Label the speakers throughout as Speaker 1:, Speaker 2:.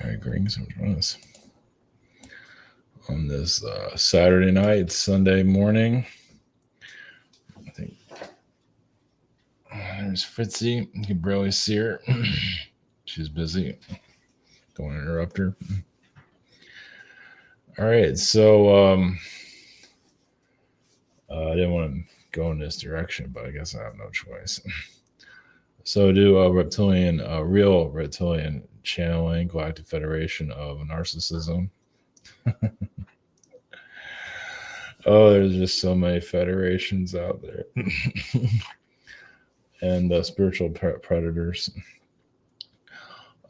Speaker 1: All right, greetings and join us on this Saturday night, Sunday morning. I think there's Fritzy. You can barely see her. She's busy. Don't want to interrupt her. All right, so I didn't want to go in this direction, but I guess I have no choice. So do reptilian, real reptilian channeling, Galactic Federation of Narcissism. Oh, there's just so many federations out there. And spiritual predators.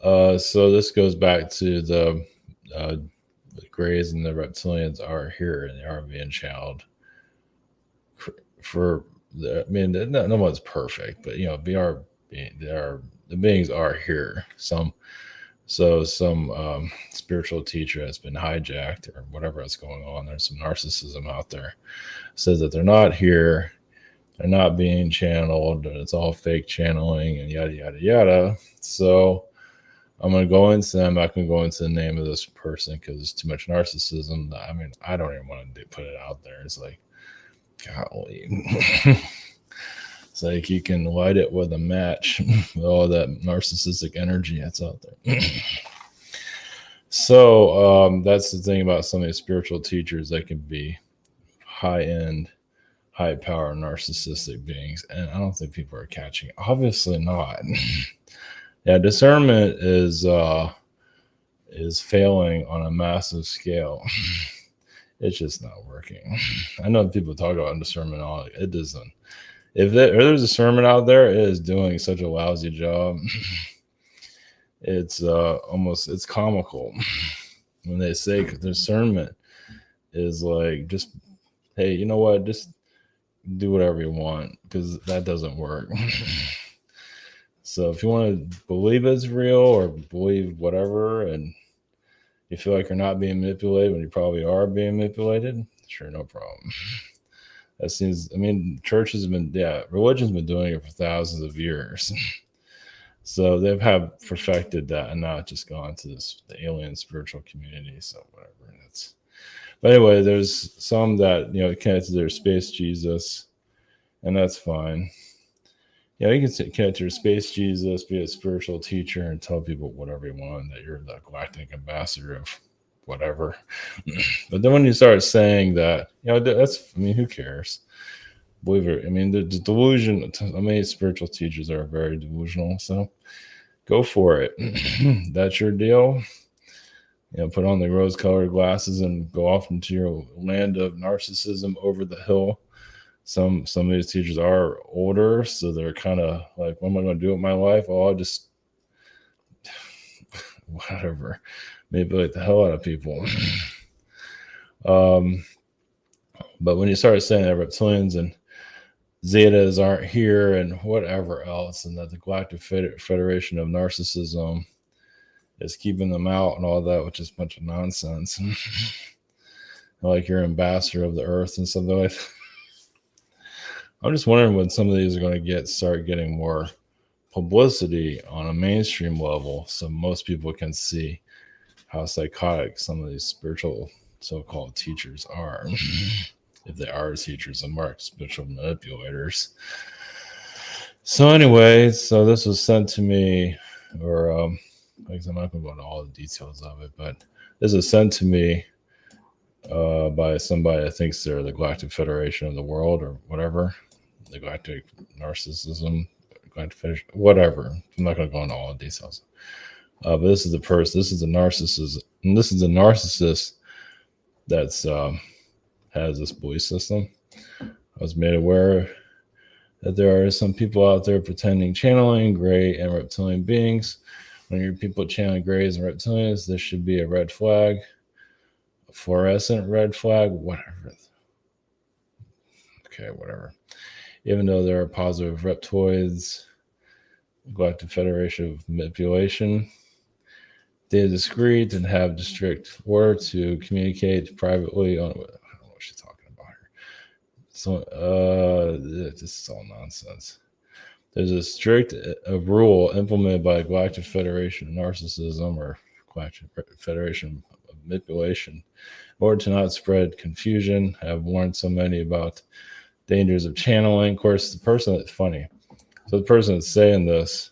Speaker 1: So this goes back to the Greys and the Reptilians are here and they are being channeled for the. I mean, no one's perfect, but the beings are here. Some spiritual teacher has been hijacked or whatever is going on. There's some narcissism out there. Says that they're not here. They're not being channeled. And it's all fake channeling and yada yada yada. So I'm going to go into them. I can go into the name of this person because it's too much narcissism. I mean, I don't even want to put it out there. It's like, golly. It's like you can light it with a match with all that narcissistic energy that's out there. So that's the thing about some of these spiritual teachers. They can be high-end, high-power narcissistic beings. And I don't think people are catching it. Obviously not. Yeah, discernment is failing on a massive scale. It's just not working. I know people talk about discernment all. It doesn't. If there's discernment out there, it is doing such a lousy job. It's it's comical when they say discernment is like, just, hey, you know what? Just do whatever you want, because that doesn't work. So if you want to believe it's real or believe whatever, and you feel like you're not being manipulated when you probably are being manipulated, sure, no problem. That seems, I mean, religion's been doing it for thousands of years. So they've perfected that and not just gone to the alien spiritual community. So whatever. But anyway, there's some that, connect to their space Jesus, and that's fine. You can connect to your space Jesus, be a spiritual teacher, and tell people whatever you want, that you're the galactic ambassador of whatever. But then when you start saying that, who cares? Believe it. I mean, the delusion, many spiritual teachers are very delusional. So go for it. That's your deal. Put on the rose-colored glasses and go off into your land of narcissism over the hill. Some of these teachers are older, so they're kind of like, what am I going to do with my life? Oh, I'll just whatever, manipulate the hell out of people. But when you start saying that reptilians and Zetas aren't here and whatever else, and that the Galactic Federation of Narcissism is keeping them out and all that, which is a bunch of nonsense. Like you're ambassador of the earth and something like that. I'm just wondering when some of these are going to start getting more publicity on a mainstream level, so most people can see how psychotic some of these spiritual so-called teachers are. If they are teachers and marked spiritual manipulators. So anyway, this was sent to me, or I'm not going to go into all the details of it, but this was sent to me by somebody that thinks they're the Galactic Federation of the world or whatever, the Galactic Narcissism, Galactic Federation, whatever. I'm not going to go into all the details. But this is the person. This is the narcissist, and this is the narcissist that's has this belief system. I was made aware that there are some people out there pretending channeling gray and reptilian beings. When you're people channeling grays and reptilians, this should be a red flag, a fluorescent red flag, whatever. Okay, whatever. Even though there are positive reptoids, Galactic Federation of Manipulation, they are discreet and have the strict order to communicate privately on. She's talking about her. So this is all nonsense. There's a strict rule implemented by Galactic Federation of Narcissism or Galactic Federation of Manipulation, in order to not spread confusion. I have warned so many about dangers of channeling. Of course, the person that's funny. So the person that's saying this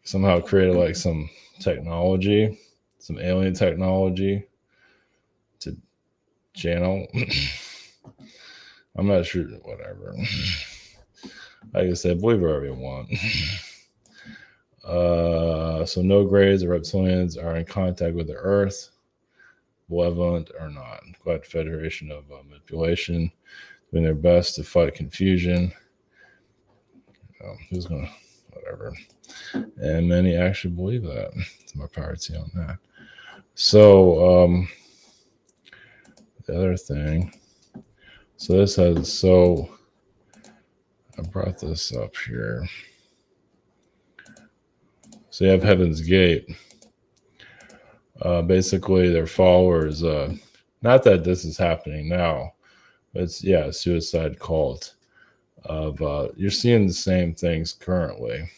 Speaker 1: somehow created like some technology, some alien technology to channel. I'm not sure, whatever. Like I said, believe whatever you want. So no grays or reptilians are in contact with the earth, malevolent or not. Galactic Federation of Manipulation, doing their best to fight confusion. Who's gonna, whatever. And many actually believe that. It's my priority on that. So the other thing. So this has, so I brought this up here. So you have Heaven's Gate. Basically, their followers, not that this is happening now, but it's, yeah, a suicide cult of, you're seeing the same things currently.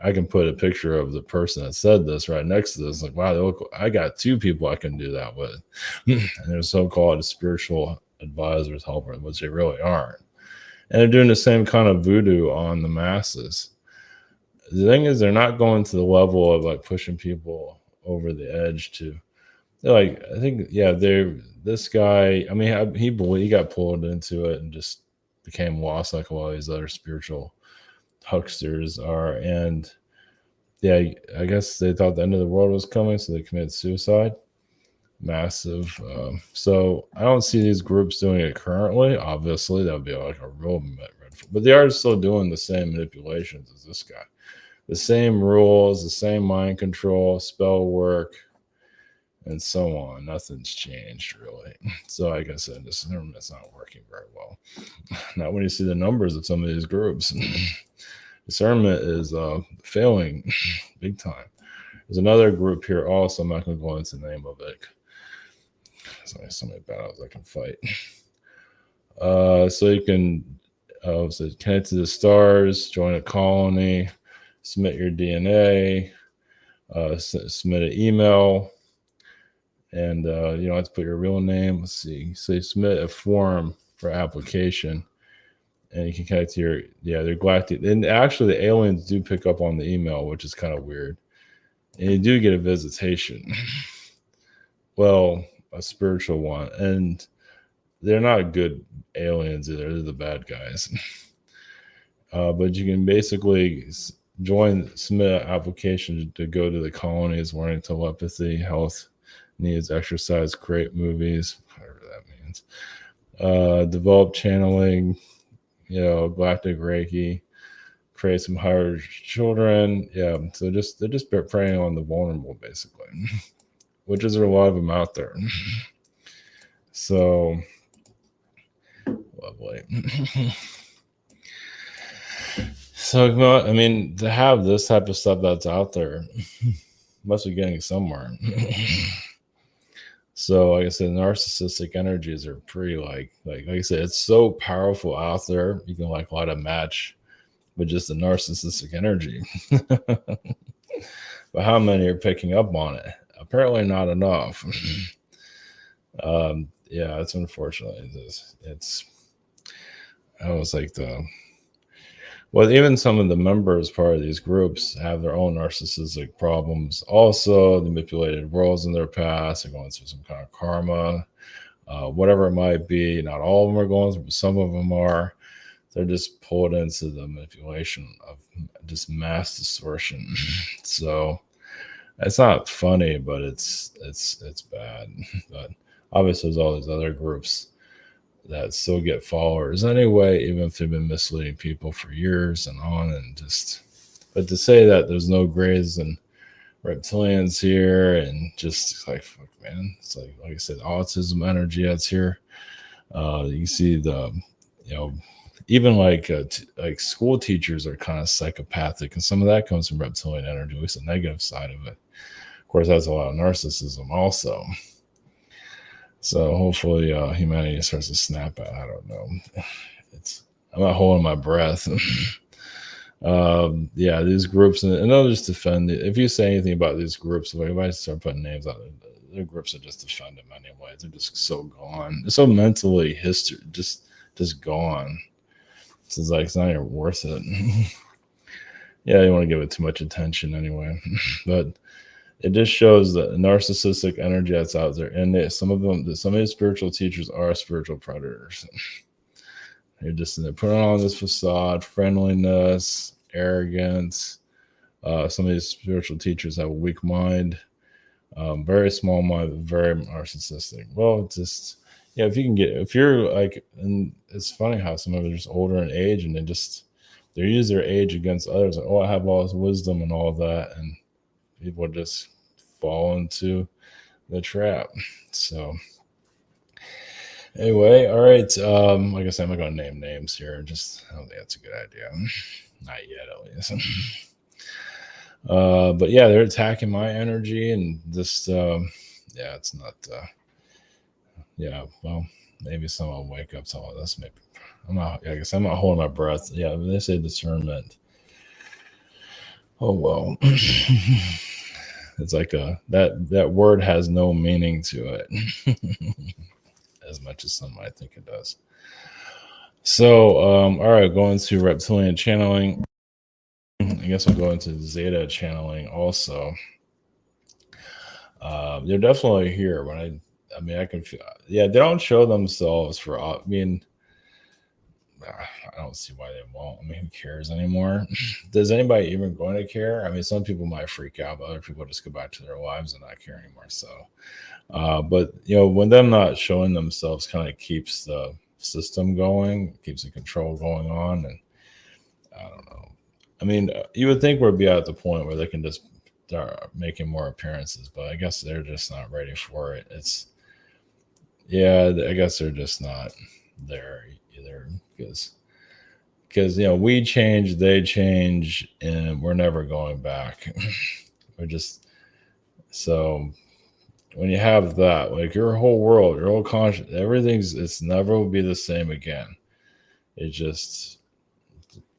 Speaker 1: I can put a picture of the person that said this right next to this. Like, wow, look, I got two people I can do that with. And they're so-called spiritual advisors, helpers, which they really aren't. And they're doing the same kind of voodoo on the masses. The thing is, they're not going to the level of like pushing people over the edge to, they're like, I think, yeah, this guy, I mean, he got pulled into it and just became lost like a lot of these other spiritual hucksters are. And yeah, I guess they thought the end of the world was coming, so they committed suicide. Massive. So I don't see these groups doing it currently. Obviously, that would be like a real red flag. But they are still doing the same manipulations as this guy. The same rules, the same mind control, spell work, and so on. Nothing's changed, really. So like I said, discernment's not working very well. Not when you see the numbers of some of these groups. Discernment is failing big time. There's another group here also. I'm not going to go into the name of it. There's so many battles I can fight. So you can so connect to the stars, join a colony, submit your DNA, submit an email, and you don't have to put your real name. Let's see. So you submit a form for application, and you can connect to their galactic. And actually, the aliens do pick up on the email, which is kind of weird. And you do get a visitation. Well, a spiritual one. And they're not good aliens either. They're the bad guys. But you can basically submit an application to go to the colonies, learning telepathy, health needs, exercise, create movies, whatever that means. Develop channeling, galactic Reiki, create some higher children. Yeah, so they're just preying on the vulnerable, basically, which is there a lot of them out there. So lovely. So I mean, to have this type of stuff that's out there, must be getting somewhere. So like I said, narcissistic energies are pretty like I said, it's so powerful out there. You can like light a match with just the narcissistic energy. But how many are picking up on it? Apparently not enough. Yeah, it's unfortunate. It's I was like even some of the members part of these groups have their own narcissistic problems. Also, they manipulated roles in their past. They're going through some kind of karma, whatever it might be. Not all of them are going through, but some of them are. They're just pulled into the manipulation of just mass distortion. So it's not funny, but it's bad. But obviously, there's all these other groups that still get followers anyway, even if they've been misleading people for years and on, but to say that there's no grays and reptilians here, and just like, fuck, man, it's like I said, autism energy that's here. You see even like school teachers are kind of psychopathic, and some of that comes from reptilian energy, at least the negative side of it. Of course, that's a lot of narcissism also. So hopefully humanity starts to snap out. I don't know. I'm not holding my breath. Yeah, these groups, and they'll just defend it. If you say anything about these groups, like if I start putting names out there, their groups are just defend them anyway. They're just so gone. They're so mentally history, just gone. It's like it's not even worth it. Yeah, you want to give it too much attention anyway. But it just shows the narcissistic energy that's out there, and some of these spiritual teachers are spiritual predators. They're putting on this facade, friendliness, arrogance. Some of these spiritual teachers have a weak mind, very small mind, very narcissistic. Well, just yeah, if you're like, and it's funny how some of them are just older in age, and they use their age against others. Like, oh, I have all this wisdom and all that, and people just fall into the trap. So anyway, all right. Like I said, I'm not gonna name names here. I don't think that's a good idea. Not yet, at least. But yeah, they're attacking my energy and just yeah, it's not yeah, well, maybe someone will wake up to all this. Maybe I guess I'm not holding my breath. Yeah, they say discernment. Oh well. It's like that word has no meaning to it. As much as some might think it does. So all right, going to reptilian channeling. I guess I'll go into Zeta channeling also. They're definitely here. I mean, I can feel. Yeah, they don't show themselves for. I mean, I don't see why they won't. I mean, who cares anymore? Does anybody even going to care? I mean, some people might freak out, but other people just go back to their lives and not care anymore. So, but when them not showing themselves, kind of keeps the system going, keeps the control going on, and I don't know. I mean, you would think we'd be at the point where they can just start making more appearances, but I guess they're just not ready for it. I guess they're just not there either because we change, they change, and we're never going back. We're just so when you have that, like your whole world, your whole conscious, it's never will be the same again. It just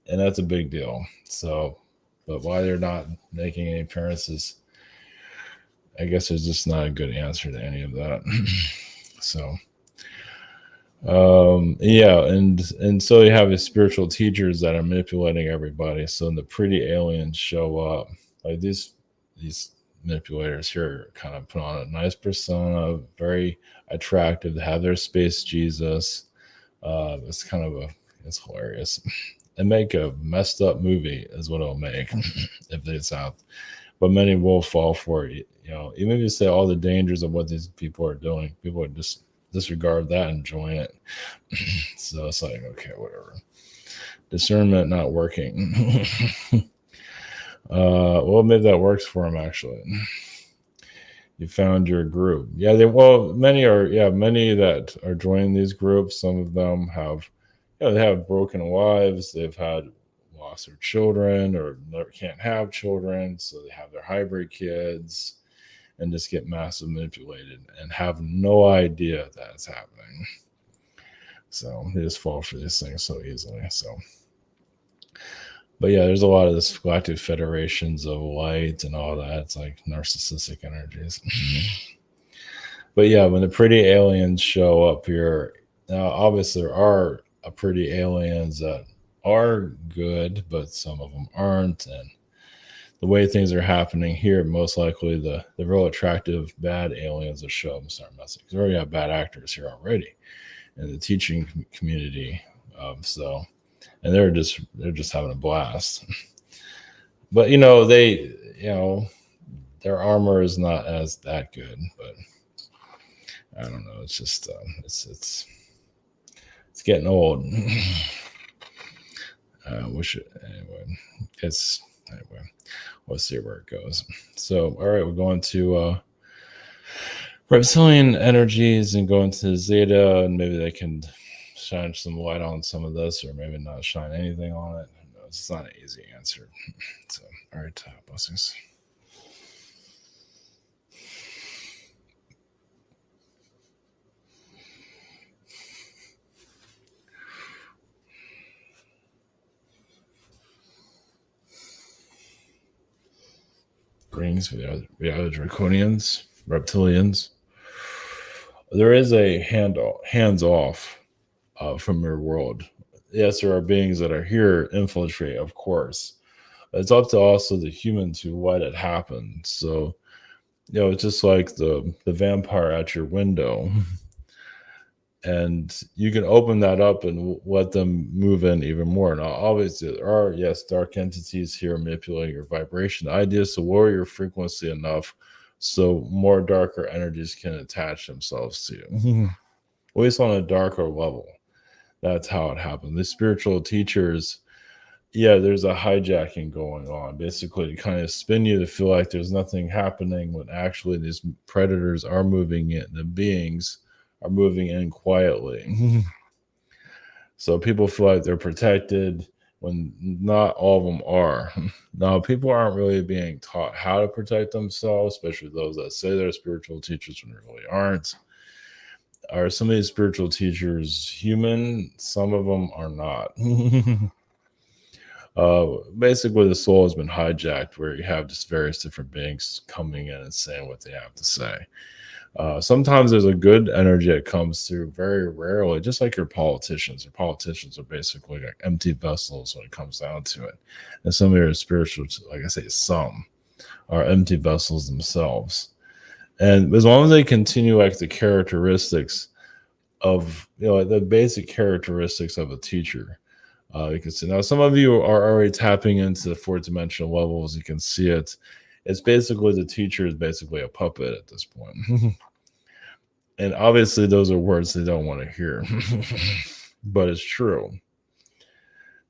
Speaker 1: and that's a big deal. So, but why they're not making any appearances, I guess there's just not a good answer to any of that. So, yeah, and so you have these spiritual teachers that are manipulating everybody. So the pretty aliens show up, like these manipulators here, kind of put on a nice persona, very attractive. They have their space Jesus. It's hilarious. And make a messed up movie is what it'll make if it's out. But many will fall for it. Even if you say all the dangers of what these people are doing, people would just disregard that and join it. So it's like, okay, whatever. Discernment not working. Well, maybe that works for them actually. You found your group. Yeah, many that are joining these groups. Some of them have they have broken wives. They've had lost their children or can't have children, so they have their hybrid kids and just get massive manipulated and have no idea that it's happening. So they just fall for these things so easily. So, but yeah, there's a lot of this galactic federations of light and all that. It's like narcissistic energies. But yeah, when the pretty aliens show up here, now obviously there are pretty aliens that are good, but some of them aren't. And the way things are happening here, most likely the real attractive bad aliens will show up and start messing. Because we already have bad actors here already in the teaching community. And they're just having a blast. But their armor is not as that good. But I don't know. It's just it's getting old. Wish it anyway. Anyway. We'll see where it goes. So, all right, we're going to reptilian energies and going to Zeta, and maybe they can shine some light on some of this, or maybe not shine anything on it. It's not an easy answer. So, all right, blessings. brings the other draconians, reptilians. There is a hands off from your world. Yes, there are beings that are here infiltrate, of course. It's up to also the human to let it happen. So, it's just like the vampire at your window. And you can open that up and let them move in even more. Now, obviously, there are, yes, dark entities here manipulating your vibration. The idea is to lower your frequency enough so more darker energies can attach themselves to you, at least on a darker level. That's how it happened. The spiritual teachers, yeah, there's a hijacking going on. Basically, to kind of spin you to feel like there's nothing happening when actually these predators are moving in. The beings are moving in quietly. So people feel like they're protected when not all of them are. Now, people aren't really being taught how to protect themselves, especially those that say they're spiritual teachers when they really aren't. Are some of these spiritual teachers human? Some of them are not. Basically, the soul has been hijacked, where you have just various different beings coming in and saying what they have to say. Sometimes there's a good energy that comes through, very rarely, just like your politicians. Your politicians are basically like empty vessels when it comes down to it. And some of your spiritual, like I say, some are empty vessels themselves. And as long as they continue like the characteristics of, like the basic characteristics of a teacher, you can see now some of you are already tapping into the fourth dimensional levels. You can see it. It's basically the teacher is basically a puppet at this point. And obviously those are words they don't want to hear. But it's true.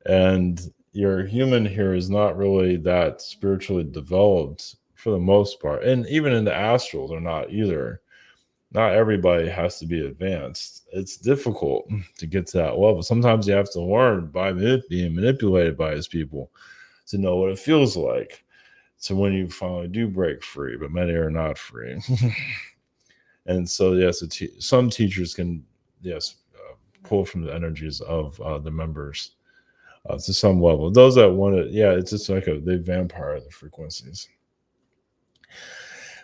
Speaker 1: And your human here is not really that spiritually developed for the most part. And even in the astral, they're not either. Not everybody has to be advanced. It's difficult to get to that level. Sometimes you have to learn by being manipulated by these people to know what it feels like. So when you finally do break free, but many are not free. And so, yes, some teachers can, yes, pull from the energies of the members to some level. Those that want it, yeah, it's just like they vampire the frequencies.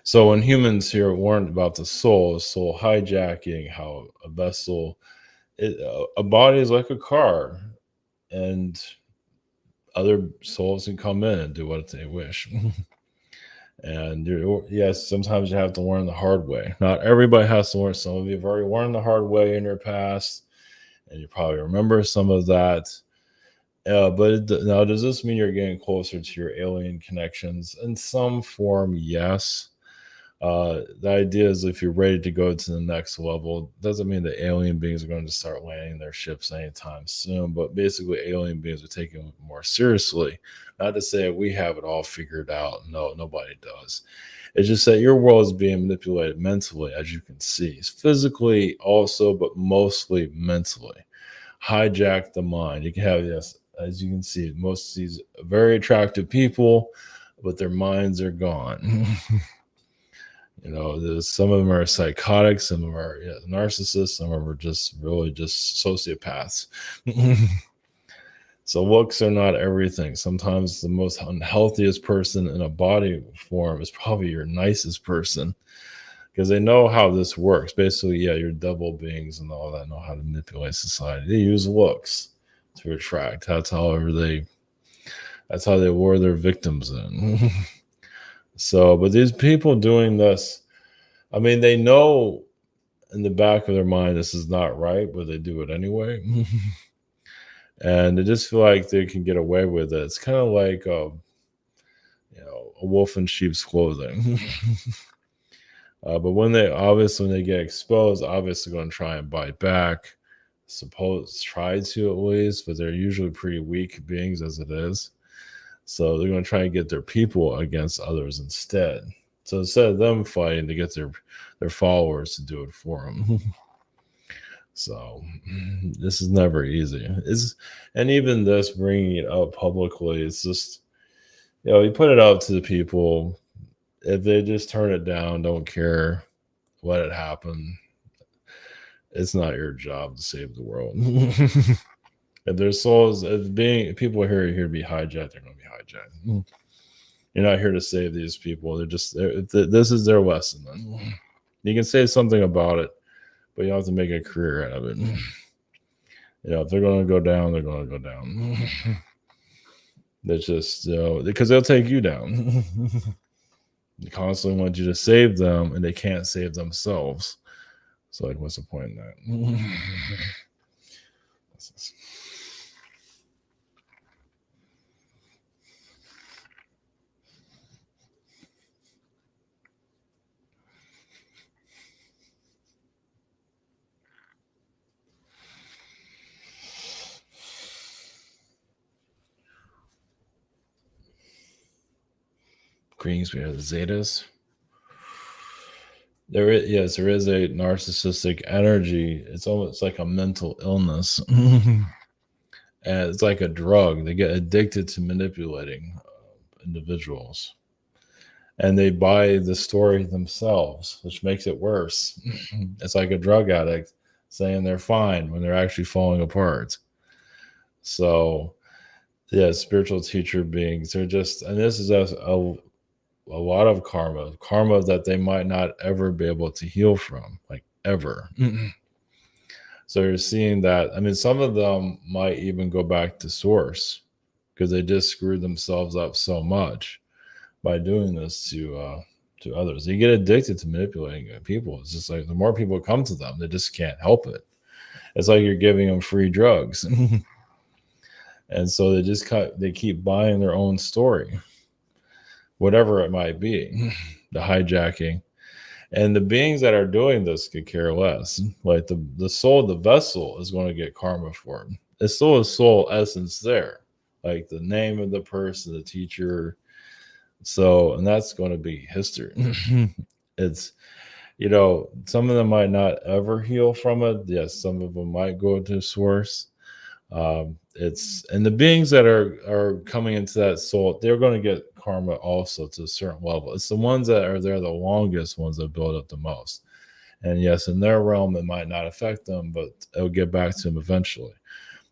Speaker 1: So when humans here learned about the soul hijacking, how a vessel, a body is like a car, and other souls can come in and do what they wish. And yes, sometimes you have to learn the hard way. Not everybody has to learn. Some of you have already learned the hard way in your past, and you probably remember some of that. But now, does this mean you're getting closer to your alien connections? In some form, yes. The idea is if you're ready to go to the next level, doesn't mean the alien beings are going to start landing their ships anytime soon, but basically alien beings are taking it more seriously. Not to say we have it all figured out. No, nobody does. It's just that your world is being manipulated mentally, as you can see. Physically also, but mostly mentally. Hijack the mind. You can have, yes, as you can see, most of these very attractive people, but their minds are gone. Some of them are psychotic, some of them are narcissists, some of them are just really just sociopaths. So looks are not everything. Sometimes the most unhealthiest person in a body form is probably your nicest person, because they know how this works. Basically, yeah, your devil beings and all that know how to manipulate society. They use looks to attract. That's how they lure their victims in. So, but these people doing this, I mean, they know in the back of their mind this is not right, but they do it anyway. And they just feel like they can get away with it. It's kind of like a wolf in sheep's clothing. But when they get exposed, obviously going to try and bite back. Try to at least, but they're usually pretty weak beings as it is. So they're going to try and get their people against others instead. So instead of them fighting to get their followers to do it for them. So this is never easy. And even this, bringing it up publicly, it's just, you put it out to the people. If they just turn it down, don't care, let it happen. It's not your job to save the world. If their souls, if people here are here to be hijacked, they're going to be hijacked. You're not here to save these people. This is their lesson. You can say something about it, but you don't have to make a career out of it. If they're going to go down, they're going to go down. That's just because they'll take you down. They constantly want you to save them, and they can't save themselves. So, like, what's the point in that? Greens, we have the Zetas. There is a narcissistic energy. It's almost like a mental illness. And it's like a drug. They get addicted to manipulating individuals. And they buy the story themselves, which makes it worse. It's like a drug addict saying they're fine when they're actually falling apart. So, yeah, spiritual teacher beings, they're just, and this is a lot of karma that they might not ever be able to heal from, like ever. So you're seeing that. I mean, some of them might even go back to source because they just screwed themselves up so much by doing this to others. They get addicted to manipulating people. It's just like the more people come to them, they just can't help it. It's like you're giving them free drugs. And so they keep buying their own story, whatever it might be, the hijacking. And the beings that are doing this could care less. Like the soul of the vessel is going to get karma for it. It's still a soul essence there, like the name of the person, the teacher. So, and that's going to be history. It's, some of them might not ever heal from it. Yes, some of them might go to source. And the beings that are coming into that soul, they're going to get karma also to a certain level. It's the ones that are there the longest ones that build up the most. And yes, in their realm, it might not affect them, but it'll get back to them eventually.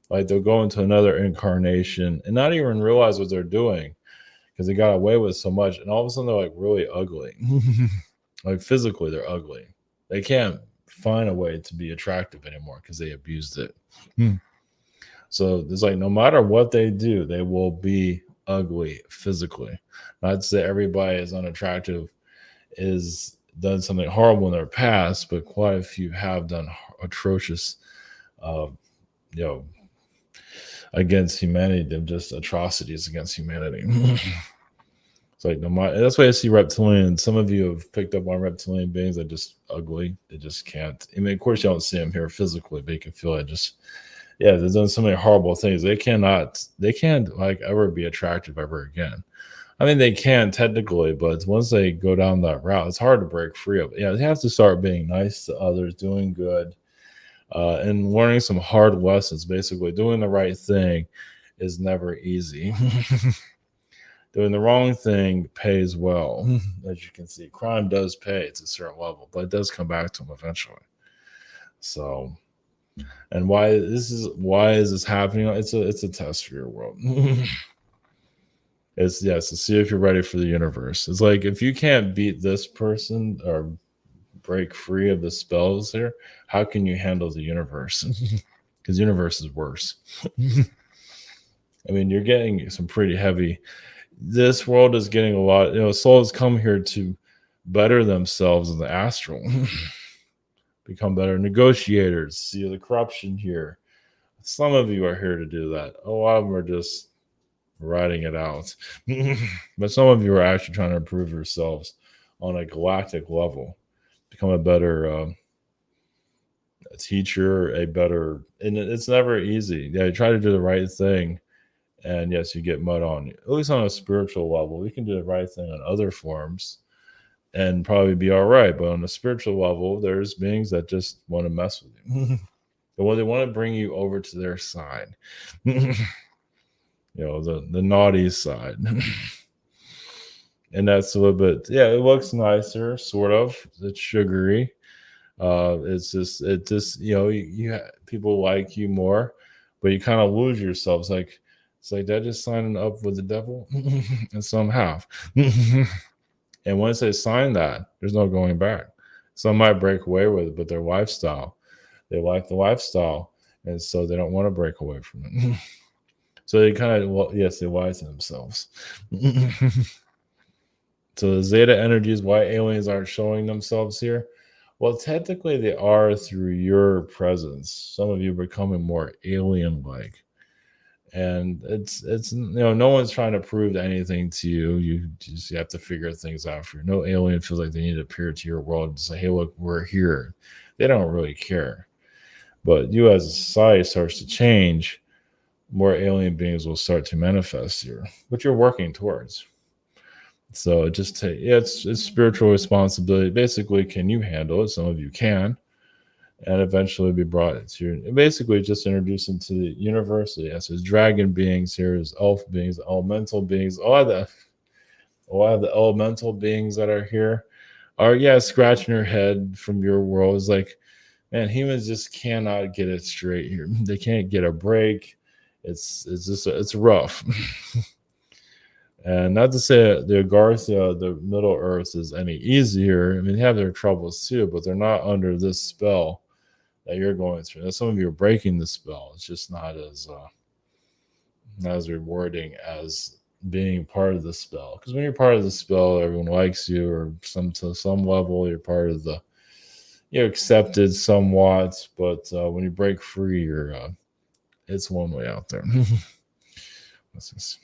Speaker 1: Like they'll go into another incarnation and not even realize what they're doing because they got away with so much. And all of a sudden they're like really ugly. Like physically, they're ugly. They can't find a way to be attractive anymore because they abused it. So it's like no matter what they do, they will be ugly physically. Not to say everybody is unattractive, is done something horrible in their past, but quite a few have done atrocious, against humanity. They're just atrocities against humanity. It's like that's why I see reptilians. Some of you have picked up on reptilian beings. They're just ugly. They just can't. I mean, of course, you don't see them here physically, but you can feel it. They've done so many horrible things. They can't like ever be attractive ever again. I mean, they can technically, but once they go down that route, it's hard to break free of it. They have to start being nice to others, doing good, and learning some hard lessons. Basically, doing the right thing is never easy. Doing the wrong thing pays well, as you can see. Crime does pay to a certain level, but it does come back to them eventually. So. And why is this happening? It's a test for your world. It's to see if you're ready for the universe. It's like if you can't beat this person or break free of the spells here, how can you handle the universe? Because the universe is worse. I mean, you're getting some pretty heavy. This world is getting a lot. Souls come here to better themselves in the astral. Become better negotiators, see the corruption here. Some of you are here to do that. A lot of them are just writing it out. But some of you are actually trying to improve yourselves on a galactic level. Become a better teacher, and it's never easy. You try to do the right thing. And yes, you get mud on you. At least on a spiritual level, we can do the right thing on other forms and probably be all right. But on a spiritual level, there's beings that just want to mess with you. They want to bring you over to their side. The naughty side. And that's a little bit, it looks nicer, sort of. It's sugary. People like you more, but you kind of lose yourself. It's It's like they're just signing up with the devil, and some have. And once they sign that, there's no going back. Some might break away with it, but their lifestyle, they like the lifestyle, and so they don't want to break away from it. So they kind of, well, yes, they lie to themselves. So the Zeta energies, why aliens aren't showing themselves here? Well, technically they are through your presence. Some of you are becoming more alien-like. And it's no one's trying to prove anything to you. You have to figure things out for you. No alien feels like they need to appear to your world and say, hey, look, we're here. They don't really care. But you as a society starts to change, more alien beings will start to manifest here, which you're working towards. So it just it's spiritual responsibility. Basically, can you handle it? Some of you can, and eventually be brought into your, basically just introduced into the universe. Yes, there's dragon beings here, there's elf beings, elemental beings, all the elemental beings that are here are scratching your head from your world. It's like, man, humans just cannot get it straight here. They can't get a break. It's rough. And not to say the Garcia, the Middle Earth, is any easier. I mean, they have their troubles too, but they're not under this spell that you're going through. Now, some of you are breaking the spell. It's just not as rewarding as being part of the spell. Because when you're part of the spell, everyone likes you, or to some level, you're part of you're accepted somewhat. But when you break free, it's one way out there. What's this?